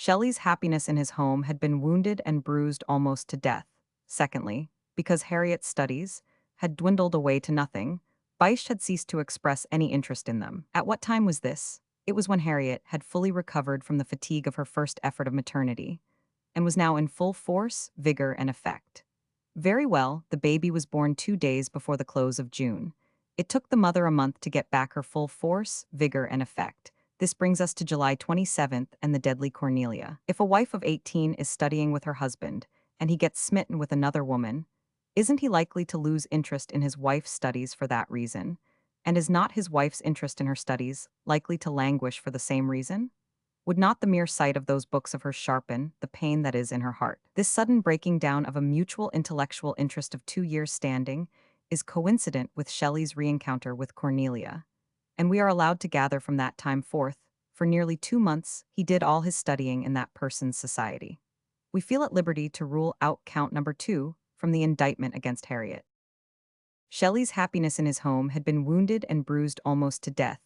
Shelley's happiness in his home had been wounded and bruised almost to death. Secondly, because Harriet's studies had dwindled away to nothing, Bysshe had ceased to express any interest in them. At what time was this? It was when Harriet had fully recovered from the fatigue of her first effort of maternity, and was now in full force, vigor, and effect. Very well, the baby was born 2 days before the close of June. It took the mother a month to get back her full force, vigor, and effect. This brings us to July 27th and the deadly Cornelia. If a wife of 18 is studying with her husband, and he gets smitten with another woman, isn't he likely to lose interest in his wife's studies for that reason? And is not his wife's interest in her studies likely to languish for the same reason? Would not the mere sight of those books of hers sharpen the pain that is in her heart? This sudden breaking down of a mutual intellectual interest of 2 years' standing is coincident with Shelley's re-encounter with Cornelia, and we are allowed to gather from that time forth, for nearly 2 months, he did all his studying in that person's society. We feel at liberty to rule out count number 2 from the indictment against Harriet. Shelley's happiness in his home had been wounded and bruised almost to death.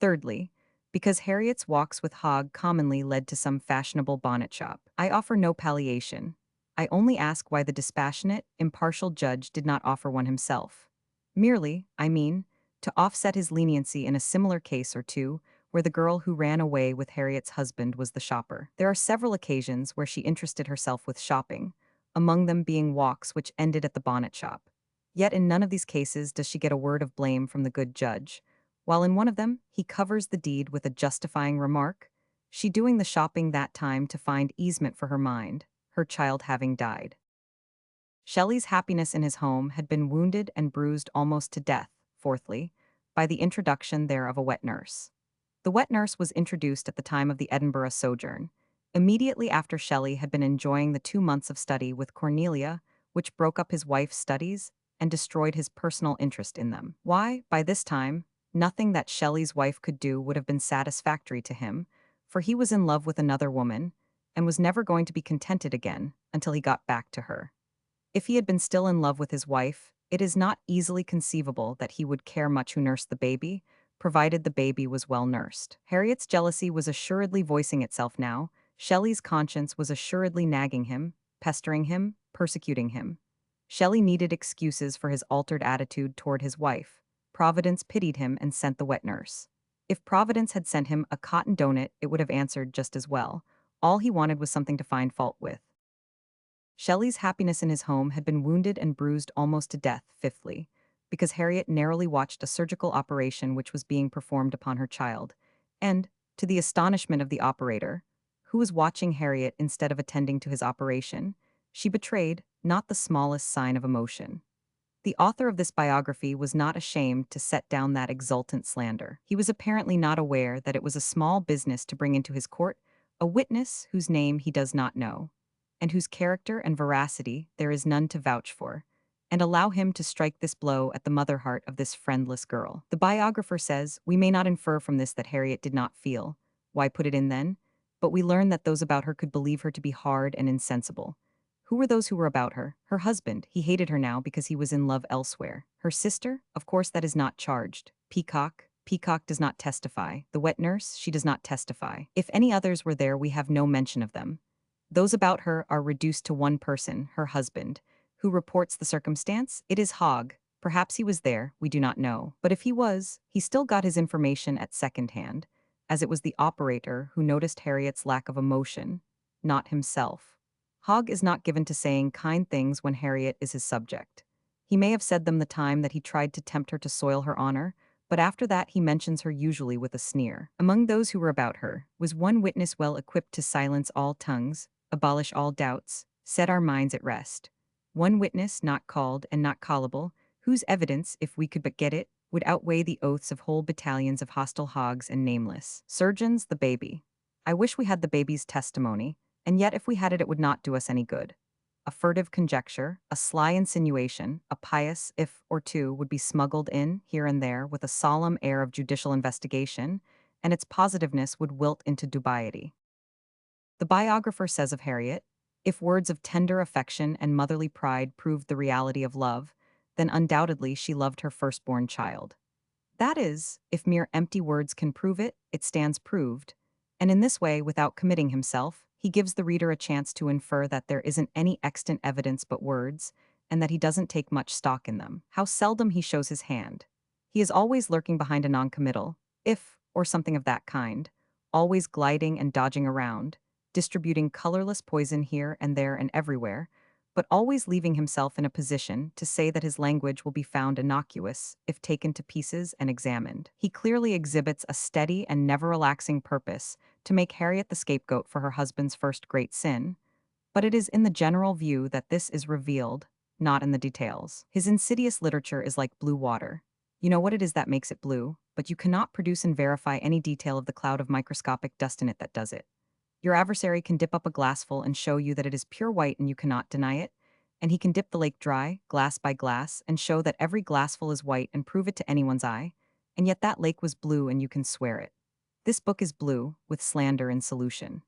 Thirdly, because Harriet's walks with Hogg commonly led to some fashionable bonnet shop. I offer no palliation. I only ask why the dispassionate, impartial judge did not offer one himself. Merely, I mean, to offset his leniency in a similar case or two, where the girl who ran away with Harriet's husband was the shopper. There are several occasions where she interested herself with shopping, among them being walks which ended at the bonnet shop. Yet in none of these cases does she get a word of blame from the good judge, while in one of them he covers the deed with a justifying remark, she doing the shopping that time to find easement for her mind, her child having died. Shelley's happiness in his home had been wounded and bruised almost to death, fourthly, by the introduction there of a wet nurse. The wet nurse was introduced at the time of the Edinburgh sojourn, immediately after Shelley had been enjoying the 2 months of study with Cornelia, which broke up his wife's studies and destroyed his personal interest in them. Why, by this time, nothing that Shelley's wife could do would have been satisfactory to him, for he was in love with another woman, and was never going to be contented again until he got back to her. If he had been still in love with his wife, it is not easily conceivable that he would care much who nursed the baby, provided the baby was well nursed. Harriet's jealousy was assuredly voicing itself now, Shelley's conscience was assuredly nagging him, pestering him, persecuting him. Shelley needed excuses for his altered attitude toward his wife. Providence pitied him and sent the wet nurse. If Providence had sent him a cotton donut, it would have answered just as well. All he wanted was something to find fault with. Shelley's happiness in his home had been wounded and bruised almost to death, fifthly, because Harriet narrowly watched a surgical operation which was being performed upon her child, and, to the astonishment of the operator, who was watching Harriet instead of attending to his operation, she betrayed not the smallest sign of emotion. The author of this biography was not ashamed to set down that exultant slander. He was apparently not aware that it was a small business to bring into his court a witness whose name he does not know, and whose character and veracity there is none to vouch for, and allow him to strike this blow at the mother heart of this friendless girl. The biographer says, we may not infer from this that Harriet did not feel. Why put it in then? But we learn that those about her could believe her to be hard and insensible. Who were those who were about her? Her husband. He hated her now because he was in love elsewhere. Her sister? Of course that is not charged. Peacock? Peacock does not testify. The wet nurse? She does not testify. If any others were there, we have no mention of them. Those about her are reduced to one person, her husband. Who reports the circumstance? It is Hogg. Perhaps he was there, we do not know. But if he was, he still got his information at second hand, as it was the operator who noticed Harriet's lack of emotion, not himself. Hogg is not given to saying kind things when Harriet is his subject. He may have said them the time that he tried to tempt her to soil her honor, but after that he mentions her usually with a sneer. Among those who were about her was one witness well equipped to silence all tongues, abolish all doubts, set our minds at rest. One witness not called and not callable, whose evidence, if we could but get it, would outweigh the oaths of whole battalions of hostile Hoggs and nameless. Surgeons, the baby. I wish we had the baby's testimony, and yet if we had it, it would not do us any good. A furtive conjecture, a sly insinuation, a pious if or two would be smuggled in, here and there, with a solemn air of judicial investigation, and its positiveness would wilt into dubiety. The biographer says of Harriet, if words of tender affection and motherly pride proved the reality of love, then undoubtedly she loved her firstborn child. That is, if mere empty words can prove it, it stands proved, and in this way, without committing himself, He gives the reader a chance to infer that there isn't any extant evidence but words, and that he doesn't take much stock in them. How seldom he shows his hand. He is always lurking behind a noncommittal, if, or something of that kind, always gliding and dodging around, distributing colorless poison here and there and everywhere, but always leaving himself in a position to say that his language will be found innocuous if taken to pieces and examined. He clearly exhibits a steady and never-relaxing purpose to make Harriet the scapegoat for her husband's first great sin, but it is in the general view that this is revealed, not in the details. His insidious literature is like blue water. You know what it is that makes it blue, but you cannot produce and verify any detail of the cloud of microscopic dust in it that does it. Your adversary can dip up a glassful and show you that it is pure white and you cannot deny it, and he can dip the lake dry, glass by glass, and show that every glassful is white and prove it to anyone's eye, and yet that lake was blue and you can swear it. This book is blue, with slander in solution.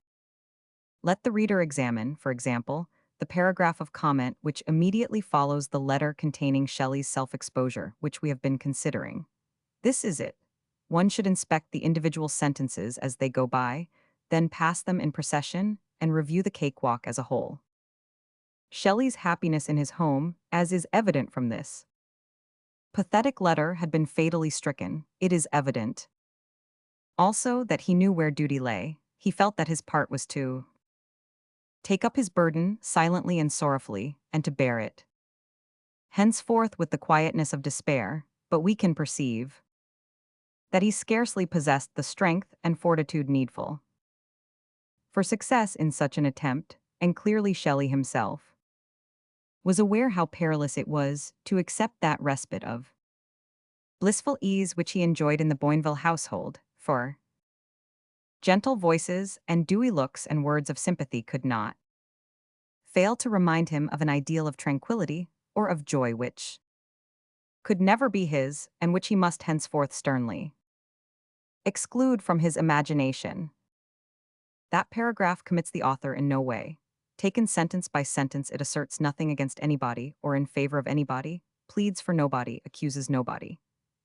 Let the reader examine, for example, the paragraph of comment which immediately follows the letter containing Shelley's self-exposure, which we have been considering. This is it. One should inspect the individual sentences as they go by, then pass them in procession, and review the cakewalk as a whole. Shelley's happiness in his home, as is evident from this pathetic letter, had been fatally stricken, it is evident. Also that he knew where duty lay, he felt that his part was to take up his burden silently and sorrowfully, and to bear it. Henceforth with the quietness of despair, but we can perceive that he scarcely possessed the strength and fortitude needful for success in such an attempt, and clearly Shelley himself was aware how perilous it was to accept that respite of blissful ease which he enjoyed in the Boinville household, for gentle voices and dewy looks and words of sympathy could not fail to remind him of an ideal of tranquility or of joy which could never be his, and which he must henceforth sternly exclude from his imagination. That paragraph commits the author in no way. Taken sentence by sentence, it asserts nothing against anybody or in favor of anybody, pleads for nobody, accuses nobody.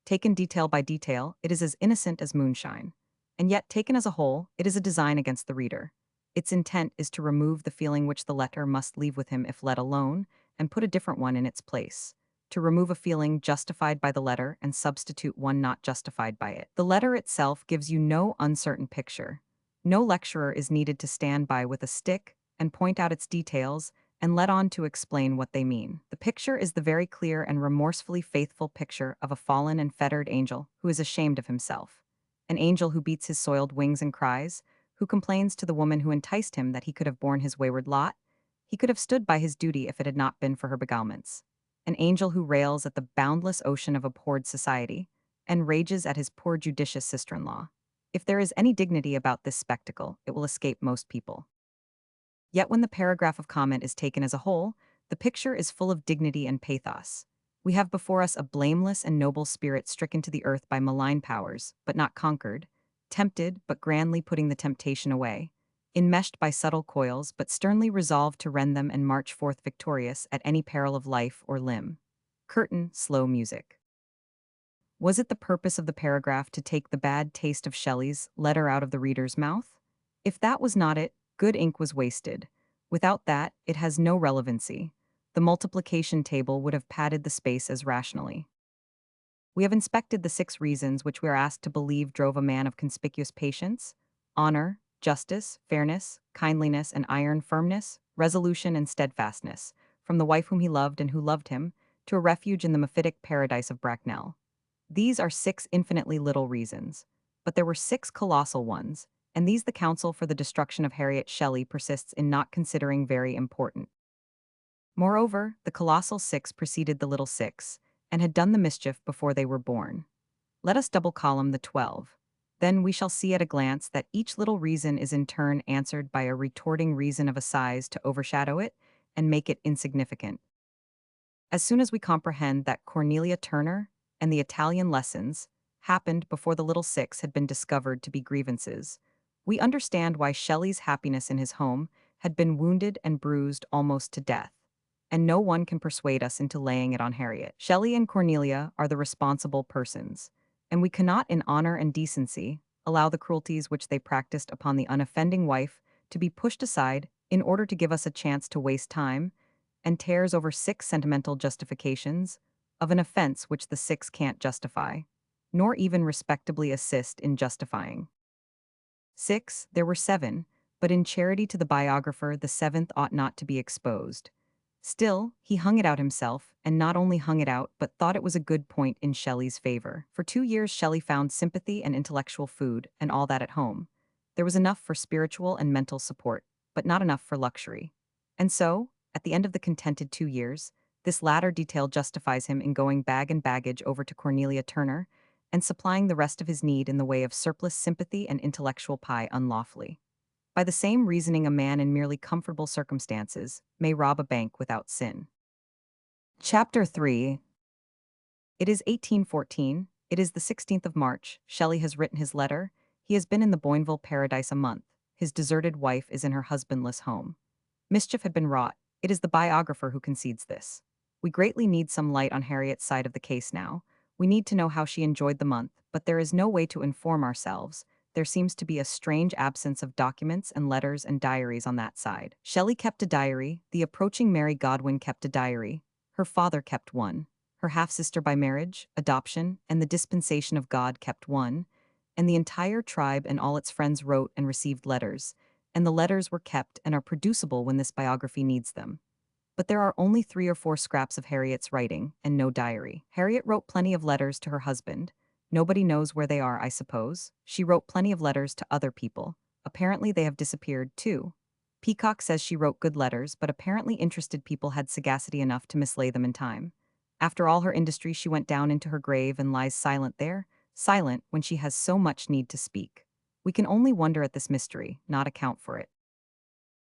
Taken detail by detail, it is as innocent as moonshine. And yet, taken as a whole, it is a design against the reader. Its intent is to remove the feeling which the letter must leave with him if let alone, and put a different one in its place. To remove a feeling justified by the letter and substitute one not justified by it. The letter itself gives you no uncertain picture. No lecturer is needed to stand by with a stick and point out its details and let on to explain what they mean. The picture is the very clear and remorsefully faithful picture of a fallen and fettered angel who is ashamed of himself. An angel who beats his soiled wings and cries, who complains to the woman who enticed him that he could have borne his wayward lot, he could have stood by his duty if it had not been for her beguilements. An angel who rails at the boundless ocean of abhorred society, and rages at his poor judicious sister-in-law. If there is any dignity about this spectacle, it will escape most people. Yet when the paragraph of comment is taken as a whole, the picture is full of dignity and pathos. We have before us a blameless and noble spirit stricken to the earth by malign powers, but not conquered, tempted, but grandly putting the temptation away, enmeshed by subtle coils, but sternly resolved to rend them and march forth victorious at any peril of life or limb. Curtain, slow music. Was it the purpose of the paragraph to take the bad taste of Shelley's letter out of the reader's mouth? If that was not it, good ink was wasted. Without that, it has no relevancy. The multiplication table would have padded the space as rationally. We have inspected the 6 reasons which we are asked to believe drove a man of conspicuous patience, honor, justice, fairness, kindliness and iron firmness, resolution and steadfastness, from the wife whom he loved and who loved him, to a refuge in the mephitic paradise of Bracknell. These are 6 infinitely little reasons, but there were 6 colossal ones, and these the counsel for the destruction of Harriet Shelley persists in not considering very important. Moreover, the colossal 6 preceded the little 6, and had done the mischief before they were born. Let us double column the 12. Then we shall see at a glance that each little reason is in turn answered by a retorting reason of a size to overshadow it and make it insignificant. As soon as we comprehend that Cornelia Turner and the Italian lessons happened before the little 6 had been discovered to be grievances, we understand why Shelley's happiness in his home had been wounded and bruised almost to death, and no one can persuade us into laying it on Harriet. Shelley and Cornelia are the responsible persons, and we cannot in honor and decency allow the cruelties which they practiced upon the unoffending wife to be pushed aside in order to give us a chance to waste time, and tears over 6 sentimental justifications of an offense which the 6 can't justify, nor even respectably assist in justifying. 6, there were 7, but in charity to the biographer, the 7th ought not to be exposed. Still, he hung it out himself, and not only hung it out, but thought it was a good point in Shelley's favor. For 2 years, Shelley found sympathy and intellectual food, and all that at home. There was enough for spiritual and mental support, but not enough for luxury. And so, at the end of the contented 2 years, this latter detail justifies him in going bag and baggage over to Cornelia Turner and supplying the rest of his need in the way of surplus sympathy and intellectual pie unlawfully. By the same reasoning, a man in merely comfortable circumstances may rob a bank without sin. Chapter 3. It is 1814. It is the 16th of March. Shelley has written his letter. He has been in the Boinville paradise a month. His deserted wife is in her husbandless home. Mischief had been wrought. It is the biographer who concedes this. We greatly need some light on Harriet's side of the case now. We need to know how she enjoyed the month, but there is no way to inform ourselves. There seems to be a strange absence of documents and letters and diaries on that side. Shelley kept a diary, the approaching Mary Godwin kept a diary, her father kept one, her half-sister by marriage, adoption, and the dispensation of God kept one, and the entire tribe and all its friends wrote and received letters, and the letters were kept and are producible when this biography needs them. But there are only 3 or 4 scraps of Harriet's writing, and no diary. Harriet wrote plenty of letters to her husband. Nobody knows where they are, I suppose. She wrote plenty of letters to other people. Apparently they have disappeared, too. Peacock says she wrote good letters, but apparently interested people had sagacity enough to mislay them in time. After all her industry, she went down into her grave and lies silent there, silent when she has so much need to speak. We can only wonder at this mystery, not account for it.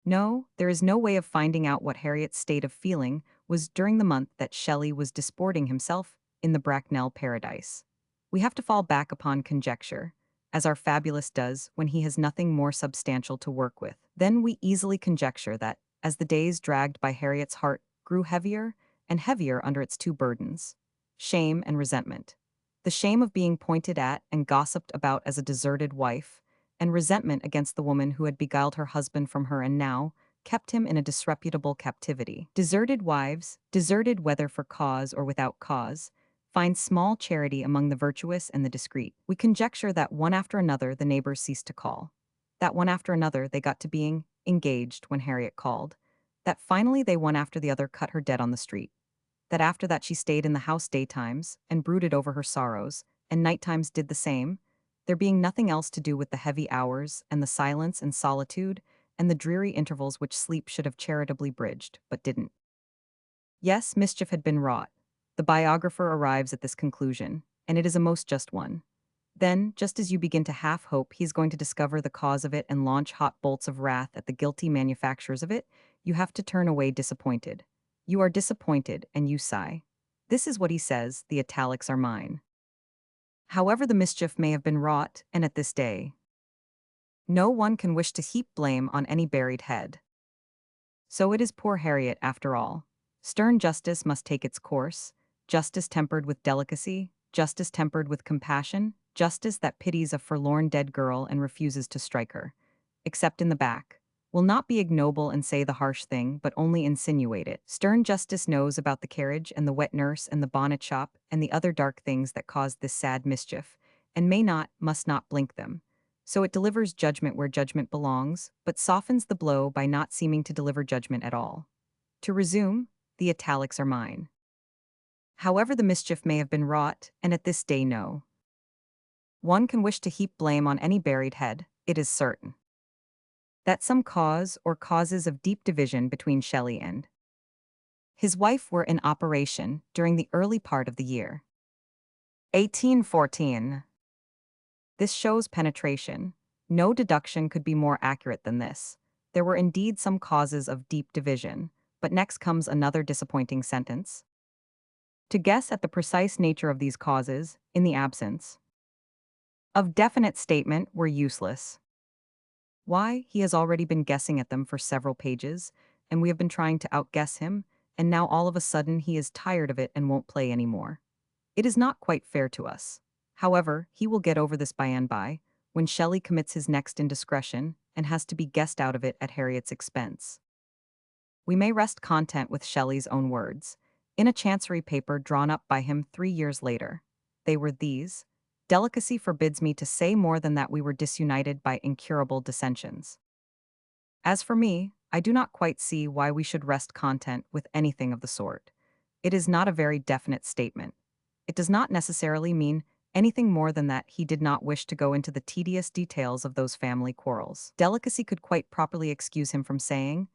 No, there is no way of finding out what Harriet's state of feeling was during the month that Shelley was disporting himself in the Bracknell paradise. We have to fall back upon conjecture, as our fabulist does when he has nothing more substantial to work with. Then we easily conjecture that, as the days dragged by, Harriet's heart grew heavier and heavier under its 2 burdens, shame and resentment. The shame of being pointed at and gossiped about as a deserted wife, and resentment against the woman who had beguiled her husband from her and now kept him in a disreputable captivity. Deserted wives, deserted whether for cause or without cause, find small charity among the virtuous and the discreet. We conjecture that one after another the neighbors ceased to call, that one after another they got to being engaged when Harriet called, that finally they one after the other cut her dead on the street, that after that she stayed in the house daytimes and brooded over her sorrows, and nighttimes did the same, there being nothing else to do with the heavy hours and the silence and solitude and the dreary intervals which sleep should have charitably bridged, but didn't. Yes, mischief had been wrought. The biographer arrives at this conclusion, and it is a most just one. Then, just as you begin to half hope he is going to discover the cause of it and launch hot bolts of wrath at the guilty manufacturers of it, you have to turn away disappointed. You are disappointed, and you sigh. This is what he says, the italics are mine. However the mischief may have been wrought, and at this day, no one can wish to heap blame on any buried head. So it is poor Harriet after all. Stern justice must take its course, justice tempered with delicacy, justice tempered with compassion, justice that pities a forlorn dead girl and refuses to strike her, except in the back, will not be ignoble and say the harsh thing, but only insinuate it. Stern justice knows about the carriage and the wet nurse and the bonnet shop and the other dark things that caused this sad mischief, and may not, must not blink them. So it delivers judgment where judgment belongs, but softens the blow by not seeming to deliver judgment at all. To resume, the italics are mine. However the mischief may have been wrought, and at this day no one can wish to heap blame on any buried head, it is certain that some cause or causes of deep division between Shelley and his wife were in operation during the early part of the year 1814. This shows penetration. No deduction could be more accurate than this. There were indeed some causes of deep division, but next comes another disappointing sentence. To guess at the precise nature of these causes, in the absence of definite statement, were useless. Why? He has already been guessing at them for several pages, and we have been trying to outguess him, and now all of a sudden he is tired of it and won't play anymore. It is not quite fair to us. However, he will get over this by and by, when Shelley commits his next indiscretion, and has to be guessed out of it at Harriet's expense. We may wrest content with Shelley's own words, in a chancery paper drawn up by him 3 years later. They were these: "Delicacy forbids me to say more than that we were disunited by incurable dissensions." As for me, I do not quite see why we should wrest content with anything of the sort. It is not a very definite statement. It does not necessarily mean anything more than that he did not wish to go into the tedious details of those family quarrels. Delicacy could quite properly excuse him from saying,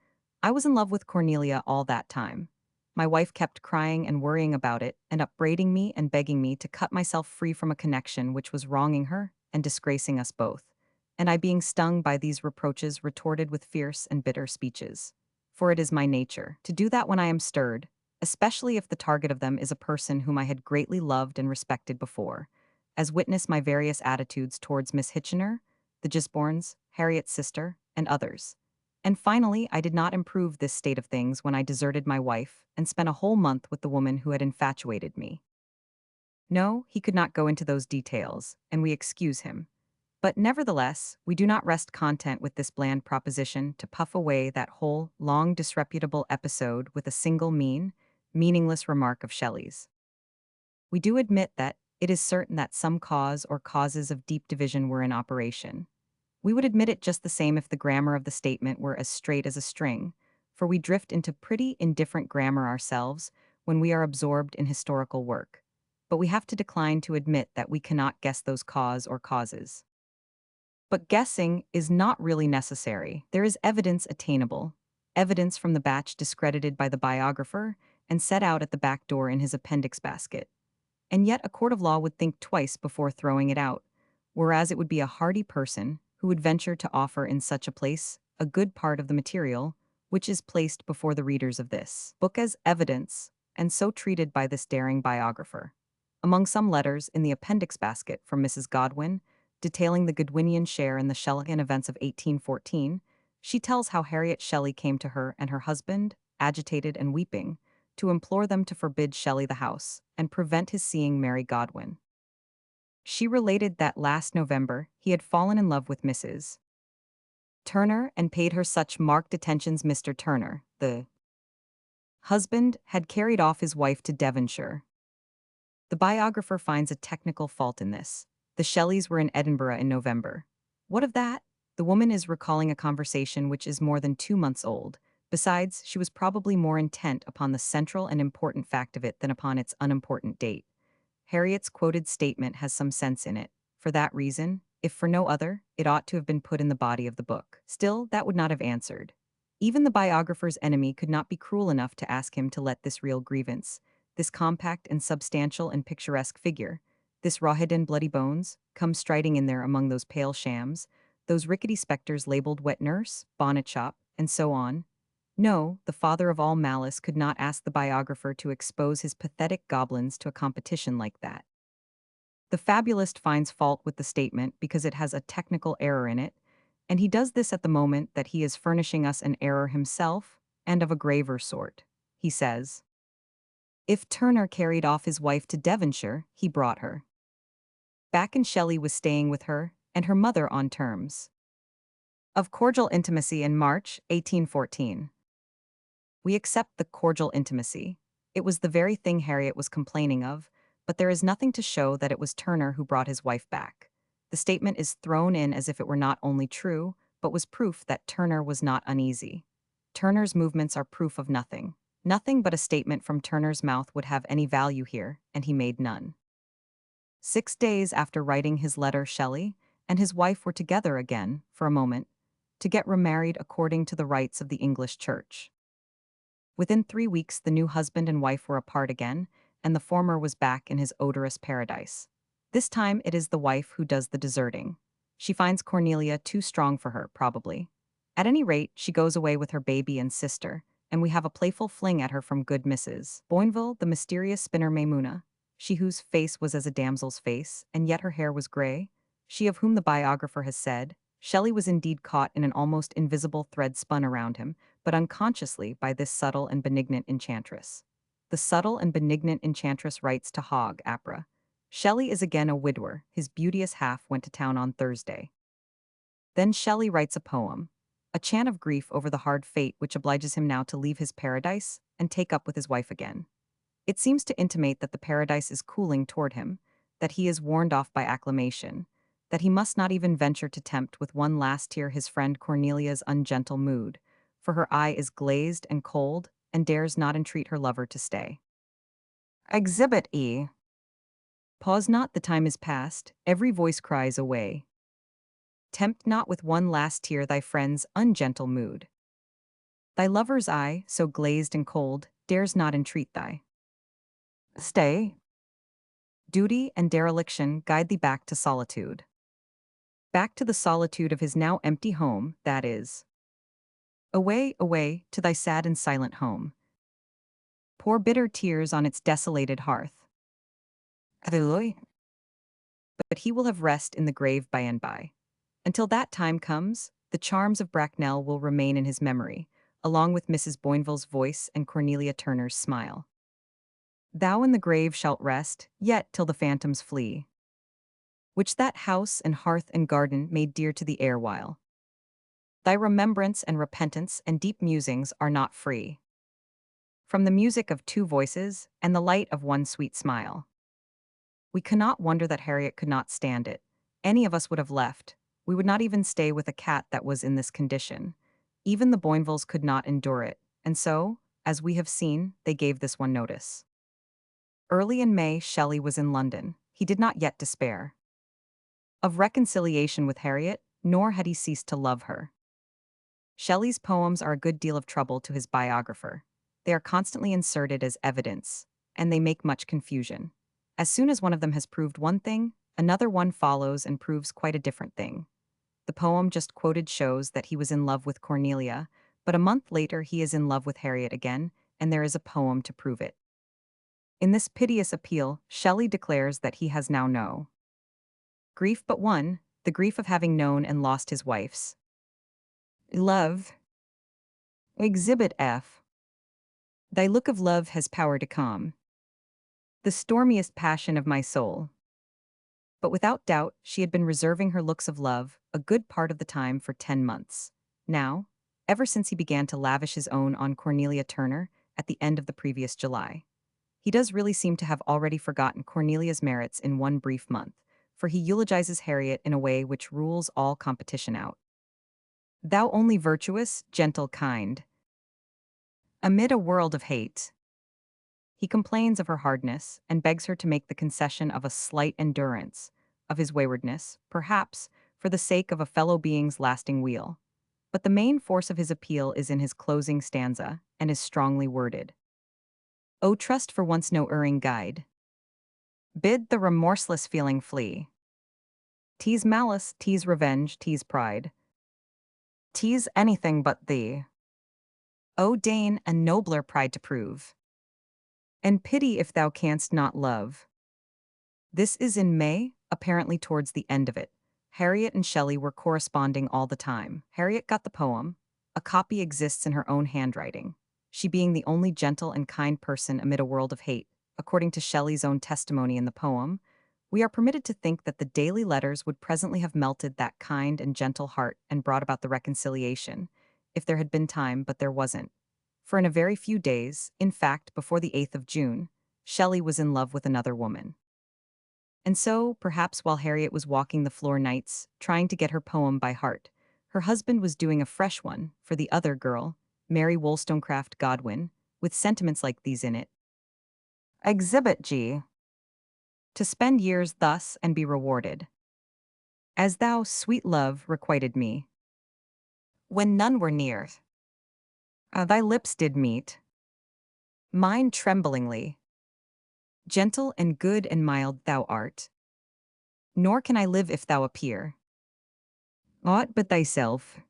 "I was in love with Cornelia all that time. My wife kept crying and worrying about it, and upbraiding me and begging me to cut myself free from a connection which was wronging her and disgracing us both. And I, being stung by these reproaches, retorted with fierce and bitter speeches. For it is my nature to do that when I am stirred, especially if the target of them is a person whom I had greatly loved and respected before, as witness my various attitudes towards Miss Hitchener, the Gisbornes, Harriet's sister, and others. And finally, I did not improve this state of things when I deserted my wife and spent a whole month with the woman who had infatuated me." No, he could not go into those details, and we excuse him. But nevertheless, we do not rest content with this bland proposition to puff away that whole, long, disreputable episode with a single meaningless remark of Shelley's. We do admit that it is certain that some cause or causes of deep division were in operation. We would admit it just the same if the grammar of the statement were as straight as a string, for we drift into pretty indifferent grammar ourselves when we are absorbed in historical work. But we have to decline to admit that we cannot guess those cause or causes. But guessing is not really necessary. There is evidence attainable, evidence from the batch discredited by the biographer and set out at the back door in his appendix basket. And yet a court of law would think twice before throwing it out, whereas it would be a hardy person who would venture to offer in such a place a good part of the material which is placed before the readers of this book as evidence, and so treated by this daring biographer. Among some letters in the appendix basket from Mrs. Godwin, detailing the Godwinian share in the Shelleyan events of 1814, she tells how Harriet Shelley came to her and her husband, agitated and weeping, to implore them to forbid Shelley the house and prevent his seeing Mary Godwin. She related that last November he had fallen in love with Mrs. Turner and paid her such marked attentions. Mr. Turner, the husband, had carried off his wife to Devonshire. The biographer finds a technical fault in this. The Shelleys were in Edinburgh in November. What of that? The woman is recalling a conversation which is more than 2 months old. Besides, she was probably more intent upon the central and important fact of it than upon its unimportant date. Harriet's quoted statement has some sense in it. For that reason, if for no other, it ought to have been put in the body of the book. Still, that would not have answered. Even the biographer's enemy could not be cruel enough to ask him to let this real grievance, this compact and substantial and picturesque figure, this rawhidden bloody bones, come striding in there among those pale shams, those rickety spectres labeled wet nurse, bonnet shop, and so on. No, the father of all malice could not ask the biographer to expose his pathetic goblins to a competition like that. The fabulist finds fault with the statement because it has a technical error in it, and he does this at the moment that he is furnishing us an error himself, and of a graver sort. He says, "If Turner carried off his wife to Devonshire, he brought her back, and Shelley was staying with her and her mother on terms of cordial intimacy in March 1814. We accept the cordial intimacy. It was the very thing Harriet was complaining of, but there is nothing to show that it was Turner who brought his wife back. The statement is thrown in as if it were not only true, but was proof that Turner was not uneasy. Turner's movements are proof of nothing. Nothing but a statement from Turner's mouth would have any value here, and he made none. 6 days after writing his letter, Shelley and his wife were together again, for a moment, to get remarried according to the rites of the English Church. Within 3 weeks, the new husband and wife were apart again, and the former was back in his odorous paradise. This time it is the wife who does the deserting. She finds Cornelia too strong for her, probably. At any rate, she goes away with her baby and sister, and we have a playful fling at her from good Mrs. Boinville, the mysterious spinner Maimuna, she whose face was as a damsel's face, and yet her hair was grey, she of whom the biographer has said, Shelley was indeed caught in an almost invisible thread spun around him, but unconsciously by this subtle and benignant enchantress. The subtle and benignant enchantress writes to Hogg, Apra. Shelley is again a widower, his beauteous half went to town on Thursday. Then Shelley writes a poem, a chant of grief over the hard fate which obliges him now to leave his paradise and take up with his wife again. It seems to intimate that the paradise is cooling toward him, that he is warned off by acclamation, that he must not even venture to tempt with one last tear his friend Cornelia's ungentle mood, for her eye is glazed and cold and dares not entreat her lover to stay. Exhibit E. Pause not, the time is past, every voice cries away. Tempt not with one last tear thy friend's ungentle mood. Thy lover's eye, so glazed and cold, dares not entreat thy stay. Duty and dereliction guide thee back to solitude. Back to the solitude of his now empty home, that is. Away, away, to thy sad and silent home. Pour bitter tears on its desolated hearth. Alleluia. But he will have rest in the grave by and by. Until that time comes, the charms of Bracknell will remain in his memory, along with Mrs. Boinville's voice and Cornelia Turner's smile. Thou in the grave shalt rest, yet till the phantoms flee, which that house and hearth and garden made dear to the erewhile. Thy remembrance and repentance and deep musings are not free from the music of two voices and the light of one sweet smile. We cannot wonder that Harriet could not stand it. Any of us would have left. We would not even stay with a cat that was in this condition. Even the Boinvilles could not endure it, and so, as we have seen, they gave this one notice. Early in May, Shelley was in London. He did not yet despair of reconciliation with Harriet, nor had he ceased to love her. Shelley's poems are a good deal of trouble to his biographer. They are constantly inserted as evidence, and they make much confusion. As soon as one of them has proved one thing, another one follows and proves quite a different thing. The poem just quoted shows that he was in love with Cornelia, but a month later he is in love with Harriet again, and there is a poem to prove it. In this piteous appeal, Shelley declares that he has now no grief but one, the grief of having known and lost his wife's love. Exhibit F. Thy look of love has power to calm the stormiest passion of my soul. But without doubt, she had been reserving her looks of love a good part of the time for 10 months. Now, ever since he began to lavish his own on Cornelia Turner at the end of the previous July. He does really seem to have already forgotten Cornelia's merits in one brief month, for he eulogizes Harriet in a way which rules all competition out. Thou only virtuous, gentle, kind. Amid a world of hate. He complains of her hardness and begs her to make the concession of a slight endurance, of his waywardness, perhaps, for the sake of a fellow being's lasting weal. But the main force of his appeal is in his closing stanza, and is strongly worded. O trust for once no erring guide. Bid the remorseless feeling flee. Tease malice, tease revenge, tease pride. Tease anything but thee. O deign a nobler pride to prove. And pity if thou canst not love. This is in May, apparently towards the end of it. Harriet and Shelley were corresponding all the time. Harriet got the poem. A copy exists in her own handwriting, she being the only gentle and kind person amid a world of hate. According to Shelley's own testimony in the poem, we are permitted to think that the daily letters would presently have melted that kind and gentle heart and brought about the reconciliation, if there had been time, but there wasn't. For in a very few days, in fact, before the 8th of June, Shelley was in love with another woman. And so, perhaps while Harriet was walking the floor nights, trying to get her poem by heart, her husband was doing a fresh one for the other girl, Mary Wollstonecraft Godwin, with sentiments like these in it. Exhibit G. To spend years thus and be rewarded. As thou, sweet love, requited me, when none were near. Thy lips did meet mine tremblingly. Gentle and good and mild thou art. Nor can I live if thou appear aught but thyself.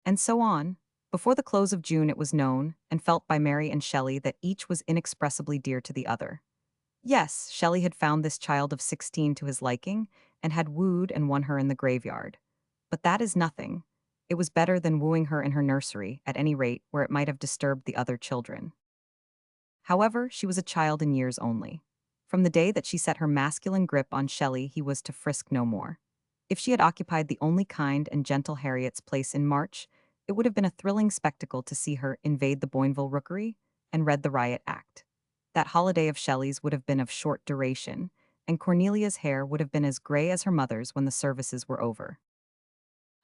And so on. Before the close of June it was known and felt by Mary and Shelley that each was inexpressibly dear to the other. Yes, Shelley had found this child of 16 to his liking and had wooed and won her in the graveyard. But that is nothing. It was better than wooing her in her nursery, at any rate, where it might have disturbed the other children. However, she was a child in years only. From the day that she set her masculine grip on Shelley, he was to frisk no more. If she had occupied the only kind and gentle Harriet's place in March, it would have been a thrilling spectacle to see her invade the Boinville rookery and read the riot act. That holiday of Shelley's would have been of short duration, and Cornelia's hair would have been as gray as her mother's when the services were over.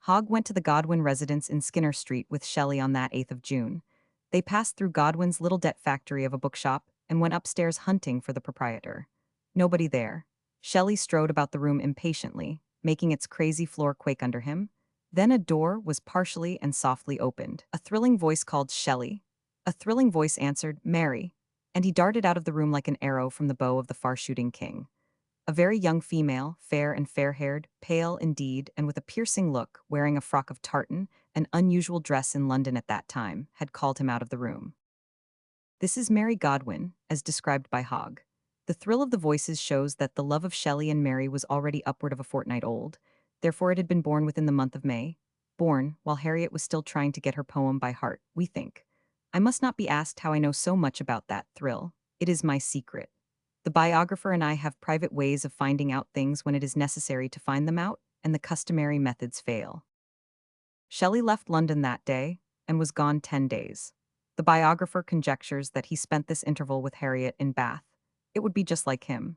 Hogg went to the Godwin residence in Skinner Street with Shelley on that 8th of June. They passed through Godwin's little debt factory of a bookshop and went upstairs hunting for the proprietor. Nobody there. Shelley strode about the room impatiently, making its crazy floor quake under him. Then a door was partially and softly opened. A thrilling voice called Shelley. A thrilling voice answered, "Mary," and he darted out of the room like an arrow from the bow of the far-shooting king. A very young female, fair and fair-haired, pale indeed, and with a piercing look, wearing a frock of tartan, an unusual dress in London at that time, had called him out of the room. This is Mary Godwin, as described by Hogg. The thrill of the voices shows that the love of Shelley and Mary was already upward of a fortnight old, therefore it had been born within the month of May. Born, while Harriet was still trying to get her poem by heart, we think. I must not be asked how I know so much about that thrill. It is my secret. The biographer and I have private ways of finding out things when it is necessary to find them out, and the customary methods fail. Shelley left London that day, and was gone 10 days. The biographer conjectures that he spent this interval with Harriet in Bath. It would be just like him.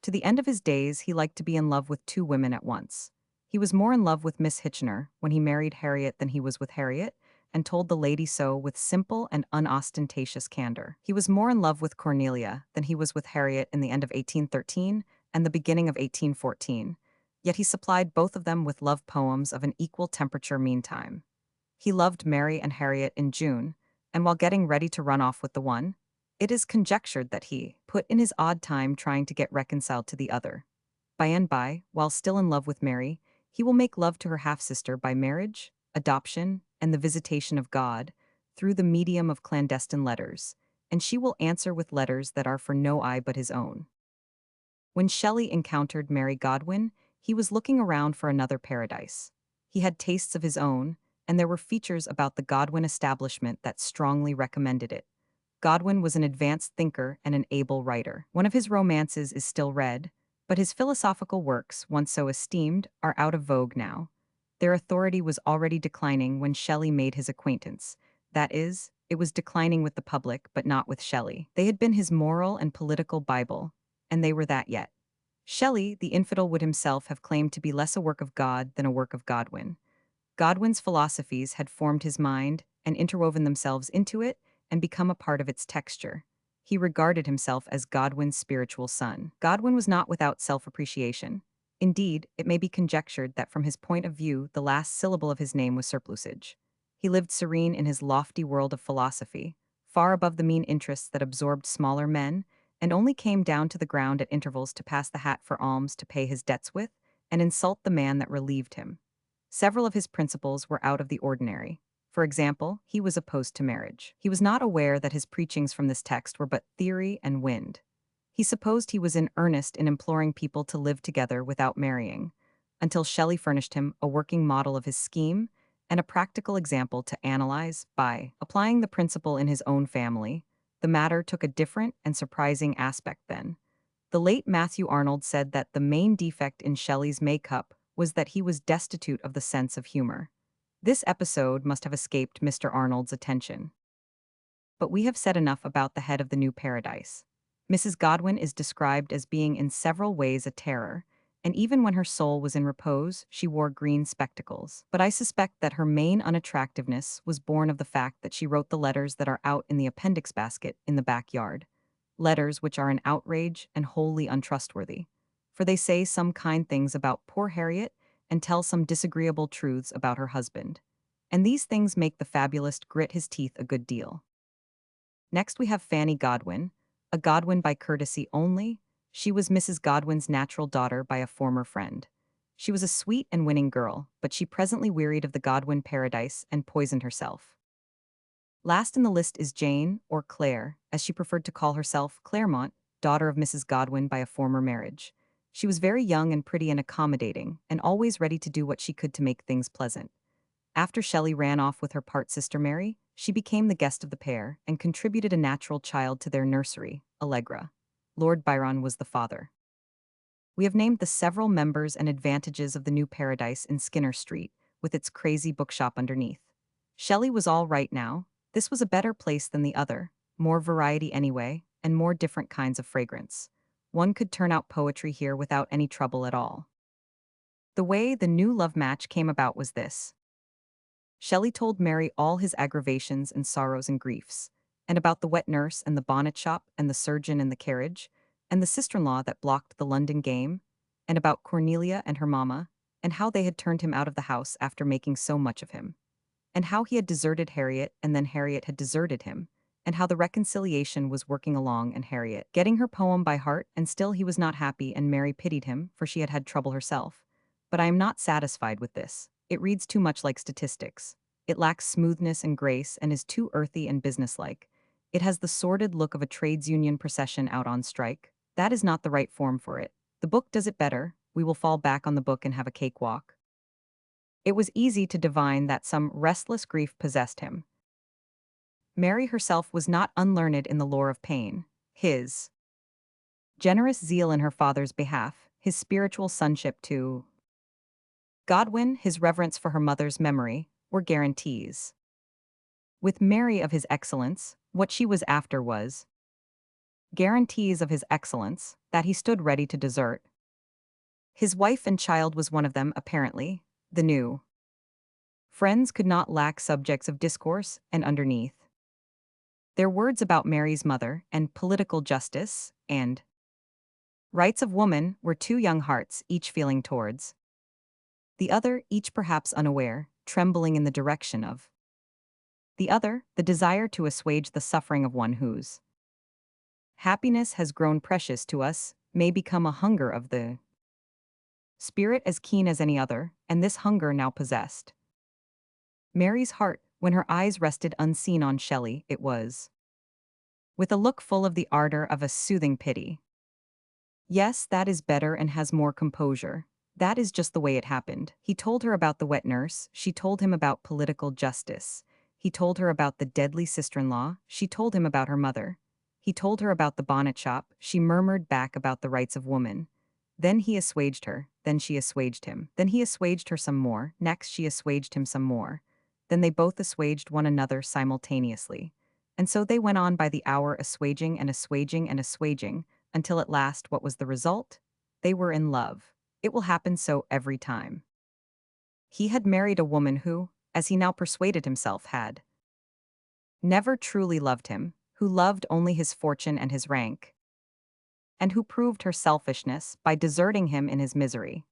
To the end of his days, he liked to be in love with two women at once. He was more in love with Miss Hitchener when he married Harriet than he was with Harriet, and told the lady so with simple and unostentatious candor. He was more in love with Cornelia than he was with Harriet in the end of 1813 and the beginning of 1814, yet he supplied both of them with love poems of an equal temperature meantime. He loved Mary and Harriet in June, and while getting ready to run off with the one, it is conjectured that he put in his odd time trying to get reconciled to the other. By and by, while still in love with Mary, he will make love to her half-sister by marriage, adoption, and the visitation of God, through the medium of clandestine letters, and she will answer with letters that are for no eye but his own. When Shelley encountered Mary Godwin, he was looking around for another paradise. He had tastes of his own, and there were features about the Godwin establishment that strongly recommended it. Godwin was an advanced thinker and an able writer. One of his romances is still read, but his philosophical works, once so esteemed, are out of vogue now. Their authority was already declining when Shelley made his acquaintance. That is, it was declining with the public, but not with Shelley. They had been his moral and political Bible, and they were that yet. Shelley, the infidel, would himself have claimed to be less a work of God than a work of Godwin. Godwin's philosophies had formed his mind and interwoven themselves into it and become a part of its texture. He regarded himself as Godwin's spiritual son. Godwin was not without self-appreciation. Indeed, it may be conjectured that from his point of view, the last syllable of his name was surplusage. He lived serene in his lofty world of philosophy, far above the mean interests that absorbed smaller men, and only came down to the ground at intervals to pass the hat for alms to pay his debts with, and insult the man that relieved him. Several of his principles were out of the ordinary. For example, he was opposed to marriage. He was not aware that his preachings from this text were but theory and wind. He supposed he was in earnest in imploring people to live together without marrying, until Shelley furnished him a working model of his scheme and a practical example to analyze. By applying the principle in his own family, the matter took a different and surprising aspect then. The late Matthew Arnold said that the main defect in Shelley's makeup was that he was destitute of the sense of humor. This episode must have escaped Mr. Arnold's attention. But we have said enough about the head of the new paradise. Mrs. Godwin is described as being in several ways a terror, and even when her soul was in repose, she wore green spectacles. But I suspect that her main unattractiveness was born of the fact that she wrote the letters that are out in the appendix basket in the backyard. Letters which are an outrage and wholly untrustworthy. For they say some kind things about poor Harriet and tell some disagreeable truths about her husband. And these things make the fabulist grit his teeth a good deal. Next we have Fanny Godwin, a Godwin by courtesy only. She was Mrs. Godwin's natural daughter by a former friend. She was a sweet and winning girl, but she presently wearied of the Godwin paradise and poisoned herself. Last in the list is Jane, or Claire, as she preferred to call herself, Claremont, daughter of Mrs. Godwin by a former marriage. She was very young and pretty and accommodating, and always ready to do what she could to make things pleasant. After Shelley ran off with her part-sister Mary, she became the guest of the pair and contributed a natural child to their nursery, Allegra. Lord Byron was the father. We have named the several members and advantages of the new paradise in Skinner Street, with its crazy bookshop underneath. Shelley was all right now. This was a better place than the other, more variety anyway, and more different kinds of fragrance. One could turn out poetry here without any trouble at all. The way the new love match came about was this. Shelley told Mary all his aggravations and sorrows and griefs, and about the wet nurse and the bonnet shop and the surgeon and the carriage, and the sister-in-law that blocked the London game, and about Cornelia and her mamma, and how they had turned him out of the house after making so much of him, and how he had deserted Harriet and then Harriet had deserted him, and how the reconciliation was working along and Harriet getting her poem by heart, and still he was not happy and Mary pitied him, for she had had trouble herself. But I am not satisfied with this. It reads too much like statistics. It lacks smoothness and grace and is too earthy and businesslike. It has the sordid look of a trades union procession out on strike. That is not the right form for it. The book does it better. We will fall back on the book and have a cakewalk. It was easy to divine that some restless grief possessed him. Mary herself was not unlearned in the lore of pain. His generous zeal in her father's behalf, his spiritual sonship to Godwin, his reverence for her mother's memory, were guarantees. With Mary of his excellence, what she was after was guarantees of his excellence that he stood ready to desert. His wife and child was one of them, apparently, the new. Friends could not lack subjects of discourse, and underneath their words about Mary's mother and political justice and rights of woman were two young hearts, each feeling towards the other, each perhaps unaware, trembling in the direction of the other, the desire to assuage the suffering of one whose happiness has grown precious to us, may become a hunger of the spirit as keen as any other, and this hunger now possessed Mary's heart. When her eyes rested unseen on Shelley, it was with a look full of the ardor of a soothing pity. Yes, that is better and has more composure. That is just the way it happened. He told her about the wet nurse, she told him about political justice. He told her about the deadly sister-in-law, she told him about her mother. He told her about the bonnet shop, she murmured back about the rights of woman. Then he assuaged her, then she assuaged him. Then he assuaged her some more, next she assuaged him some more. Then they both assuaged one another simultaneously. And so they went on by the hour assuaging and assuaging and assuaging, until at last what was the result? They were in love. It will happen so every time. He had married a woman who, as he now persuaded himself, had never truly loved him, who loved only his fortune and his rank, and who proved her selfishness by deserting him in his misery.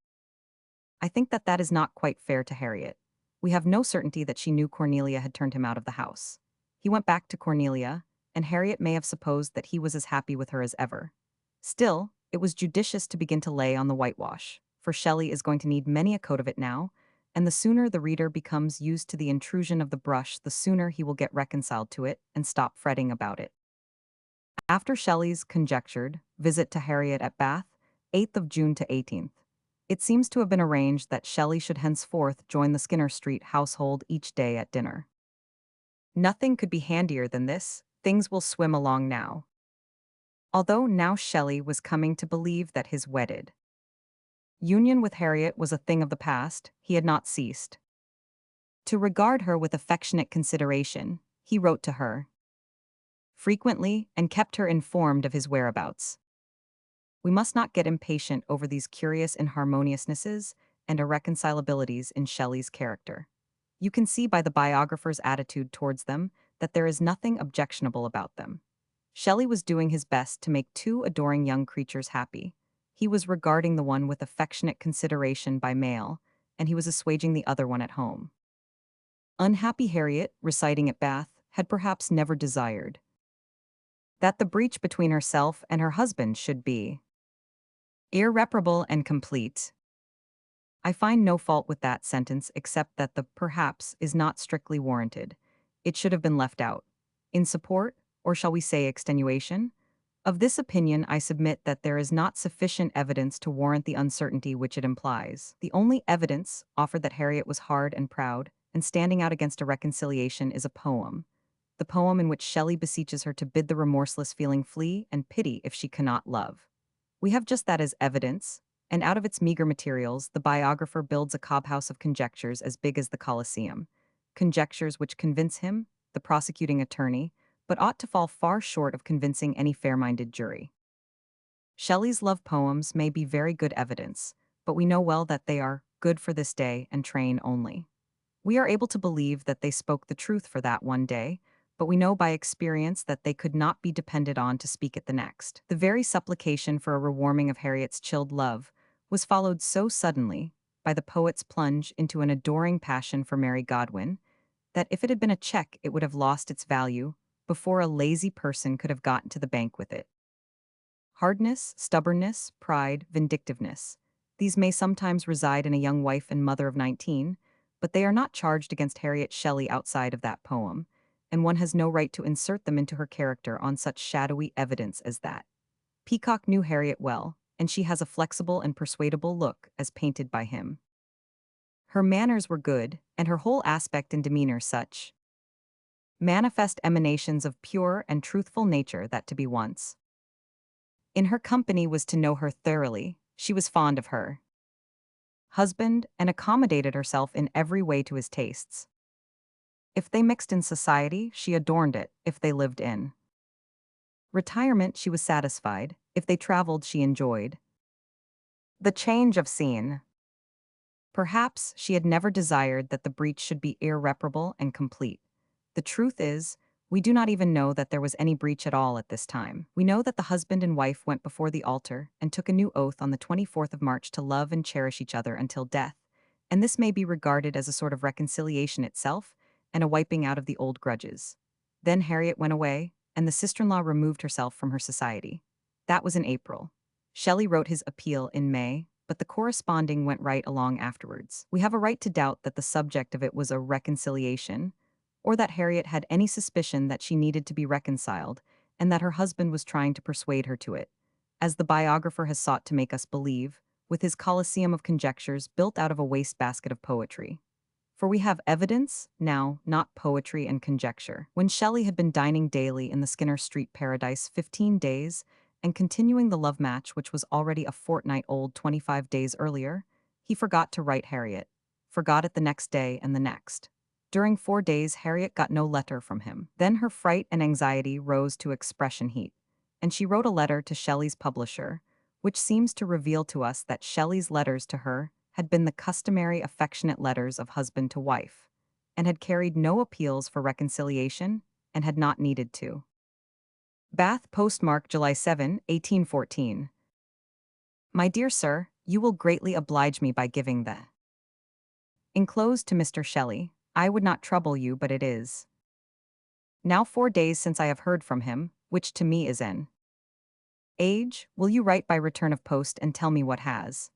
I think that that is not quite fair to Harriet. We have no certainty that she knew Cornelia had turned him out of the house. He went back to Cornelia, and Harriet may have supposed that he was as happy with her as ever. Still, it was judicious to begin to lay on the whitewash, for Shelley is going to need many a coat of it now, and the sooner the reader becomes used to the intrusion of the brush, the sooner he will get reconciled to it and stop fretting about it. After Shelley's conjectured visit to Harriet at Bath, 8th of June to 18th, it seems to have been arranged that Shelley should henceforth join the Skinner Street household each day at dinner. Nothing could be handier than this. Things will swim along now. Although now Shelley was coming to believe that his wedded union with Harriet was a thing of the past, he had not ceased to regard her with affectionate consideration. He wrote to her frequently and kept her informed of his whereabouts. We must not get impatient over these curious inharmoniousnesses and irreconcilabilities in Shelley's character. You can see by the biographer's attitude towards them that there is nothing objectionable about them. Shelley was doing his best to make two adoring young creatures happy. He was regarding the one with affectionate consideration by mail, and he was assuaging the other one at home. Unhappy Harriet, residing at Bath, had perhaps never desired that the breach between herself and her husband should be irreparable and complete. I find no fault with that sentence except that the perhaps is not strictly warranted. It should have been left out. In support, or shall we say extenuation, of this opinion I submit that there is not sufficient evidence to warrant the uncertainty which it implies. The only evidence offered that Harriet was hard and proud, and standing out against a reconciliation is a poem. The poem in which Shelley beseeches her to bid the remorseless feeling flee and pity if she cannot love. We have just that as evidence, and out of its meager materials, the biographer builds a cobhouse of conjectures as big as the Colosseum. Conjectures which convince him, the prosecuting attorney, but ought to fall far short of convincing any fair-minded jury. Shelley's love poems may be very good evidence, but we know well that they are good for this day and train only. We are able to believe that they spoke the truth for that one day, but we know by experience that they could not be depended on to speak it the next. The very supplication for a rewarming of Harriet's chilled love was followed so suddenly by the poet's plunge into an adoring passion for Mary Godwin that if it had been a check, it would have lost its value before a lazy person could have gotten to the bank with it. Hardness, stubbornness, pride, vindictiveness. These may sometimes reside in a young wife and mother of 19, but they are not charged against Harriet Shelley outside of that poem, and one has no right to insert them into her character on such shadowy evidence as that. Peacock knew Harriet well, and she has a flexible and persuadable look as painted by him. Her manners were good, and her whole aspect and demeanor such manifest emanations of pure and truthful nature that to be once in her company was to know her thoroughly. She was fond of her husband and accommodated herself in every way to his tastes. If they mixed in society, she adorned it. If they lived in retirement, she was satisfied. If they traveled, she enjoyed the change of scene. Perhaps she had never desired that the breach should be irreparable and complete. The truth is, we do not even know that there was any breach at all at this time. We know that the husband and wife went before the altar and took a new oath on the 24th of March to love and cherish each other until death, and this may be regarded as a sort of reconciliation itself and a wiping out of the old grudges. Then Harriet went away, and the sister-in-law removed herself from her society. That was in April. Shelley wrote his appeal in May, but the corresponding went right along afterwards. We have a right to doubt that the subject of it was a reconciliation, or that Harriet had any suspicion that she needed to be reconciled, and that her husband was trying to persuade her to it, as the biographer has sought to make us believe, with his Colosseum of conjectures built out of a wastebasket of poetry. For we have evidence, now, not poetry and conjecture. When Shelley had been dining daily in the Skinner Street paradise 15 days, and continuing the love match which was already a fortnight old 25 days earlier, he forgot to write Harriet, forgot it the next day and the next. During 4 days, Harriet got no letter from him. Then her fright and anxiety rose to expression heat, and she wrote a letter to Shelley's publisher, which seems to reveal to us that Shelley's letters to her had been the customary affectionate letters of husband to wife, and had carried no appeals for reconciliation, and had not needed to. Bath, postmark July 7, 1814. My dear sir, you will greatly oblige me by giving the enclosed to Mr. Shelley. I would not trouble you, but it is now 4 days since I have heard from him, which to me is an age. Will you write by return of post and tell me what has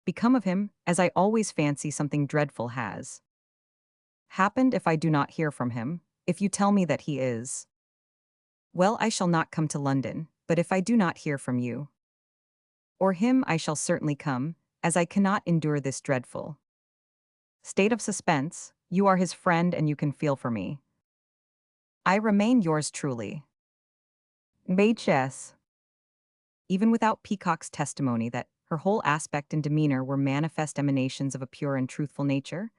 become of him, as I always fancy something dreadful has happened if I do not hear from him. If you tell me that he is well, I shall not come to London, but if I do not hear from you or him, I shall certainly come, as I cannot endure this dreadful state of suspense. You are his friend and you can feel for me. I remain yours truly. H.S. Even without Peacock's testimony that her whole aspect and demeanor were manifest emanations of a pure and truthful nature,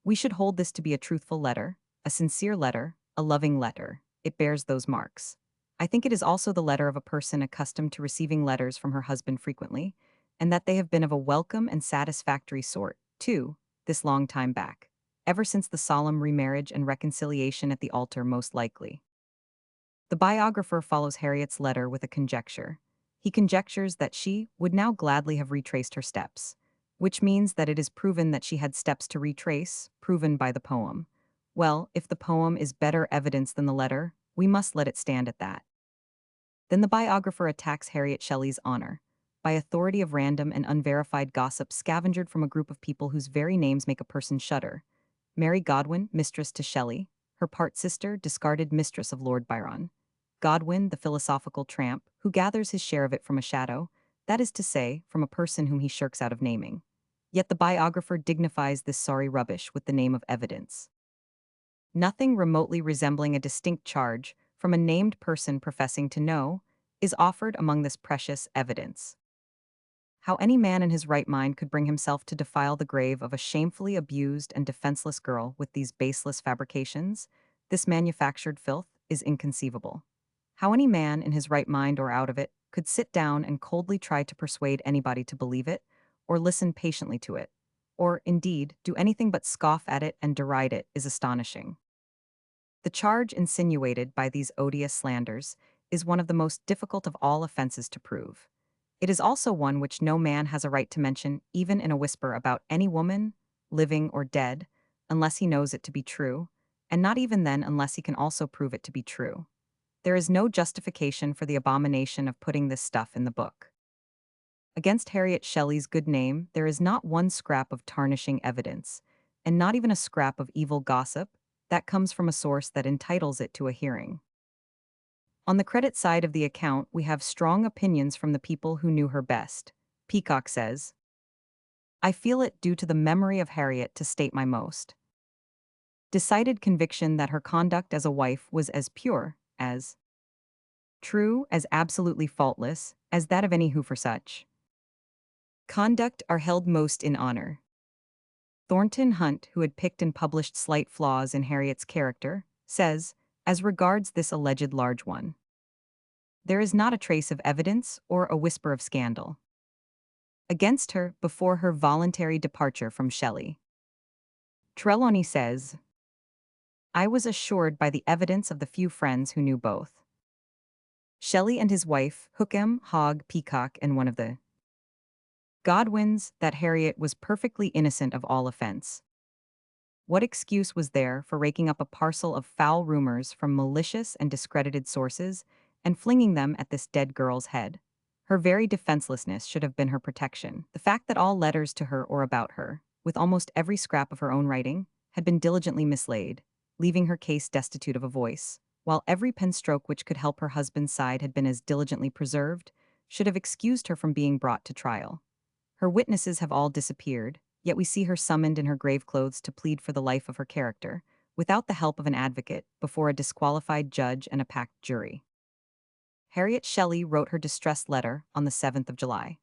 we should hold this to be a truthful letter, a sincere letter, a loving letter. It bears those marks. I think it is also the letter of a person accustomed to receiving letters from her husband frequently, and that they have been of a welcome and satisfactory sort, too, this long time back, ever since the solemn remarriage and reconciliation at the altar most likely. The biographer follows Harriet's letter with a conjecture. He conjectures that she would now gladly have retraced her steps, which means that it is proven that she had steps to retrace, proven by the poem. Well, if the poem is better evidence than the letter, we must let it stand at that. Then the biographer attacks Harriet Shelley's honor, by authority of random and unverified gossip scavengered from a group of people whose very names make a person shudder. Mary Godwin, mistress to Shelley, her part-sister, discarded mistress of Lord Byron. Godwin, the philosophical tramp, who gathers his share of it from a shadow, that is to say, from a person whom he shirks out of naming. Yet the biographer dignifies this sorry rubbish with the name of evidence. Nothing remotely resembling a distinct charge from a named person professing to know is offered among this precious evidence. How any man in his right mind could bring himself to defile the grave of a shamefully abused and defenseless girl with these baseless fabrications, this manufactured filth, is inconceivable. How any man in his right mind or out of it could sit down and coldly try to persuade anybody to believe it, or listen patiently to it, or, indeed, do anything but scoff at it and deride it, is astonishing. The charge insinuated by these odious slanders is one of the most difficult of all offenses to prove. It is also one which no man has a right to mention, even in a whisper, about any woman, living or dead, unless he knows it to be true, and not even then unless he can also prove it to be true. There is no justification for the abomination of putting this stuff in the book. Against Harriet Shelley's good name, there is not one scrap of tarnishing evidence, and not even a scrap of evil gossip that comes from a source that entitles it to a hearing. On the credit side of the account, we have strong opinions from the people who knew her best. Peacock says, "I feel it due to the memory of Harriet to state my most decided conviction that her conduct as a wife was as pure, as true, as absolutely faultless, as that of any who for such conduct are held most in honor." Thornton Hunt, who had picked and published slight flaws in Harriet's character, says, as regards this alleged large one, there is not a trace of evidence or a whisper of scandal against her before her voluntary departure from Shelley. Trelawney says, I was assured by the evidence of the few friends who knew both Shelley and his wife, Hookham, Hogg, Peacock, and one of the Godwins, that Harriet was perfectly innocent of all offense. What excuse was there for raking up a parcel of foul rumors from malicious and discredited sources and flinging them at this dead girl's head? Her very defenselessness should have been her protection. The fact that all letters to her or about her, with almost every scrap of her own writing, had been diligently mislaid, leaving her case destitute of a voice, while every pen stroke which could help her husband's side had been as diligently preserved, should have excused her from being brought to trial. Her witnesses have all disappeared, yet we see her summoned in her grave clothes to plead for the life of her character, without the help of an advocate, before a disqualified judge and a packed jury. Harriet Shelley wrote her distressed letter on the 7th of July.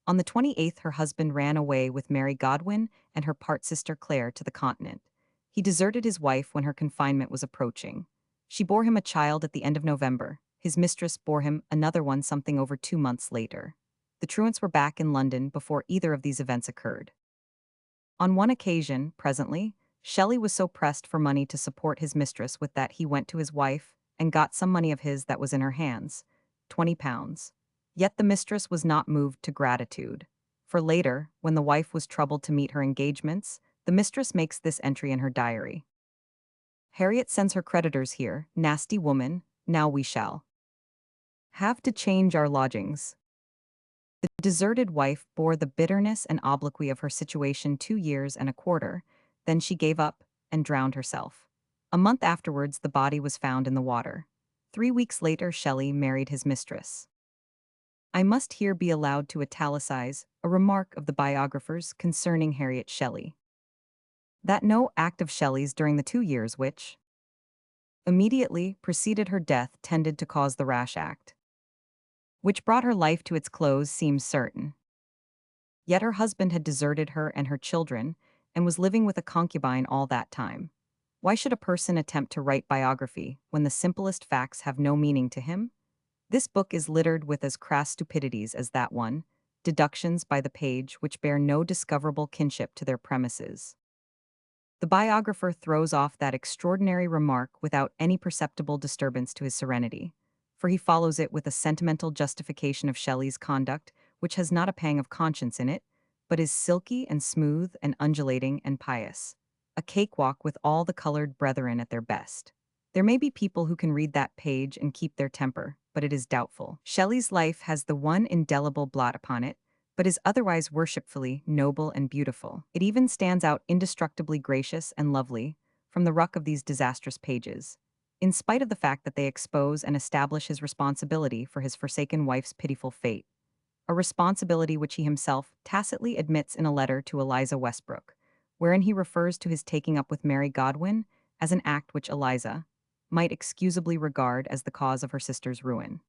On the 28th, her husband ran away with Mary Godwin and her part-sister Claire to the continent. He deserted his wife when her confinement was approaching. She bore him a child at the end of November. His mistress bore him another one something over 2 months later. The truants were back in London before either of these events occurred. On one occasion, presently, Shelley was so pressed for money to support his mistress with that he went to his wife and got some money of his that was in her hands, £20. Yet the mistress was not moved to gratitude. For later, when the wife was troubled to meet her engagements, the mistress makes this entry in her diary. Harriet sends her creditors here, nasty woman, now we shall have to change our lodgings. The deserted wife bore the bitterness and obloquy of her situation 2 years and a quarter, then she gave up and drowned herself. A month afterwards, the body was found in the water. 3 weeks later, Shelley married his mistress. I must here be allowed to italicize a remark of the biographers concerning Harriet Shelley. That no act of Shelley's during the 2 years which immediately preceded her death tended to cause the rash act which brought her life to its close seems certain. Yet her husband had deserted her and her children, and was living with a concubine all that time. Why should a person attempt to write biography when the simplest facts have no meaning to him? This book is littered with as crass stupidities as that one, deductions by the page which bear no discoverable kinship to their premises. The biographer throws off that extraordinary remark without any perceptible disturbance to his serenity, for he follows it with a sentimental justification of Shelley's conduct, which has not a pang of conscience in it, but is silky and smooth and undulating and pious, a cakewalk with all the colored brethren at their best. There may be people who can read that page and keep their temper, but it is doubtful. Shelley's life has the one indelible blot upon it, but is otherwise worshipfully noble and beautiful. It even stands out indestructibly gracious and lovely from the ruck of these disastrous pages, in spite of the fact that they expose and establish his responsibility for his forsaken wife's pitiful fate, a responsibility which he himself tacitly admits in a letter to Eliza Westbrook, wherein he refers to his taking up with Mary Godwin as an act which Eliza might excusably regard as the cause of her sister's ruin.